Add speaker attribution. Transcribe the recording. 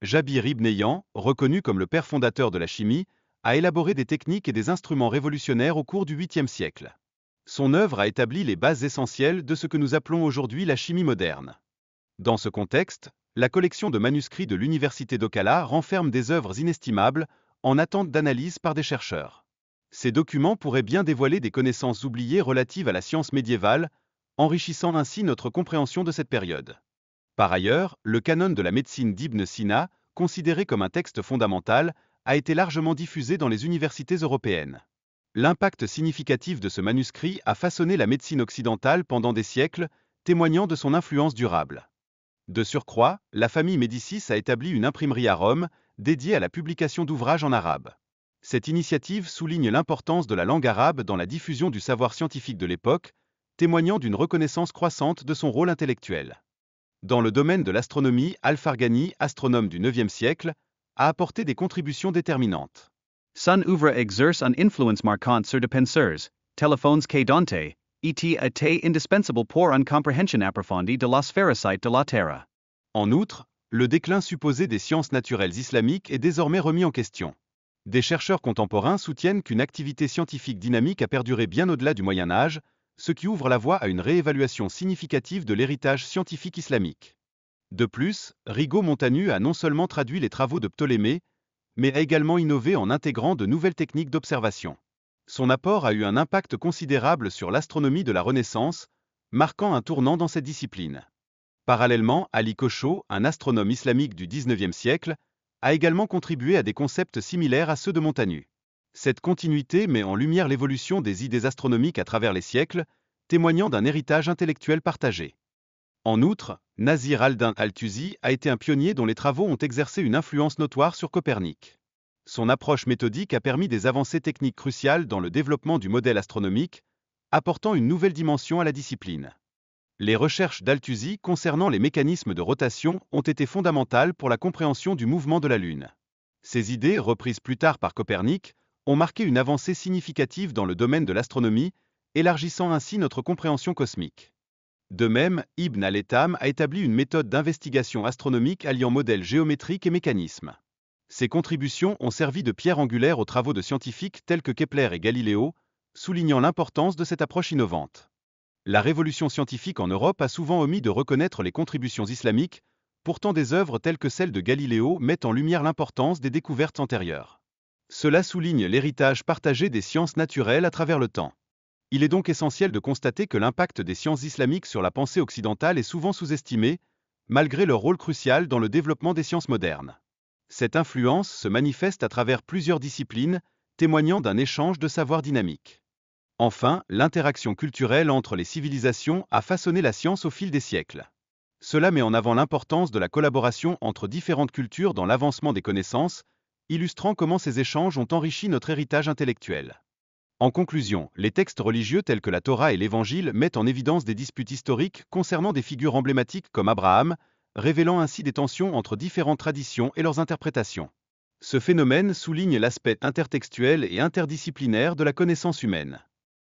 Speaker 1: Jabir Ibn Hayyan, reconnu comme le père fondateur de la chimie, a élaboré des techniques et des instruments révolutionnaires au cours du 8e siècle. Son œuvre a établi les bases essentielles de ce que nous appelons aujourd'hui la chimie moderne. Dans ce contexte, la collection de manuscrits de l'Université d'Ocala renferme des œuvres inestimables, en attente d'analyse par des chercheurs. Ces documents pourraient bien dévoiler des connaissances oubliées relatives à la science médiévale, enrichissant ainsi notre compréhension de cette période. Par ailleurs, le canon de la médecine d'Ibn Sina, considéré comme un texte fondamental, a été largement diffusé dans les universités européennes. L'impact significatif de ce manuscrit a façonné la médecine occidentale pendant des siècles, témoignant de son influence durable. De surcroît, la famille Médicis a établi une imprimerie à Rome, dédiée à la publication d'ouvrages en arabe. Cette initiative souligne l'importance de la langue arabe dans la diffusion du savoir scientifique de l'époque, témoignant d'une reconnaissance croissante de son rôle intellectuel. Dans le domaine de l'astronomie, Al-Farghani, astronome du 9e siècle, a apporté des contributions déterminantes.
Speaker 2: Son œuvre exerce une influence marquante sur des penseurs, téléphones que Dante, était indispensable pour une compréhension approfondie de la sphérécité de la Terre.
Speaker 1: En outre, le déclin supposé des sciences naturelles islamiques est désormais remis en question. Des chercheurs contemporains soutiennent qu'une activité scientifique dynamique a perduré bien au-delà du Moyen Âge, ce qui ouvre la voie à une réévaluation significative de l'héritage scientifique islamique. De plus, Rigaud-Montanu a non seulement traduit les travaux de Ptolémée, mais a également innové en intégrant de nouvelles techniques d'observation. Son apport a eu un impact considérable sur l'astronomie de la Renaissance, marquant un tournant dans cette discipline. Parallèlement, Ali Kochot, un astronome islamique du 19e siècle, a également contribué à des concepts similaires à ceux de Montanu. Cette continuité met en lumière l'évolution des idées astronomiques à travers les siècles, témoignant d'un héritage intellectuel partagé. En outre, Nasir al-Din al-Tusi a été un pionnier dont les travaux ont exercé une influence notoire sur Copernic. Son approche méthodique a permis des avancées techniques cruciales dans le développement du modèle astronomique, apportant une nouvelle dimension à la discipline. Les recherches d'Al-Tusi concernant les mécanismes de rotation ont été fondamentales pour la compréhension du mouvement de la Lune. Ces idées, reprises plus tard par Copernic, ont marqué une avancée significative dans le domaine de l'astronomie, élargissant ainsi notre compréhension cosmique. De même, Ibn al-Haytham a établi une méthode d'investigation astronomique alliant modèles géométriques et mécanismes. Ces contributions ont servi de pierre angulaire aux travaux de scientifiques tels que Kepler et Galiléo, soulignant l'importance de cette approche innovante. La révolution scientifique en Europe a souvent omis de reconnaître les contributions islamiques, pourtant des œuvres telles que celles de Galiléo mettent en lumière l'importance des découvertes antérieures. Cela souligne l'héritage partagé des sciences naturelles à travers le temps. Il est donc essentiel de constater que l'impact des sciences islamiques sur la pensée occidentale est souvent sous-estimé, malgré leur rôle crucial dans le développement des sciences modernes. Cette influence se manifeste à travers plusieurs disciplines, témoignant d'un échange de savoir dynamique. Enfin, l'interaction culturelle entre les civilisations a façonné la science au fil des siècles. Cela met en avant l'importance de la collaboration entre différentes cultures dans l'avancement des connaissances, illustrant comment ces échanges ont enrichi notre héritage intellectuel. En conclusion, les textes religieux tels que la Torah et l'Évangile mettent en évidence des disputes historiques concernant des figures emblématiques comme Abraham, révélant ainsi des tensions entre différentes traditions et leurs interprétations. Ce phénomène souligne l'aspect intertextuel et interdisciplinaire de la connaissance humaine.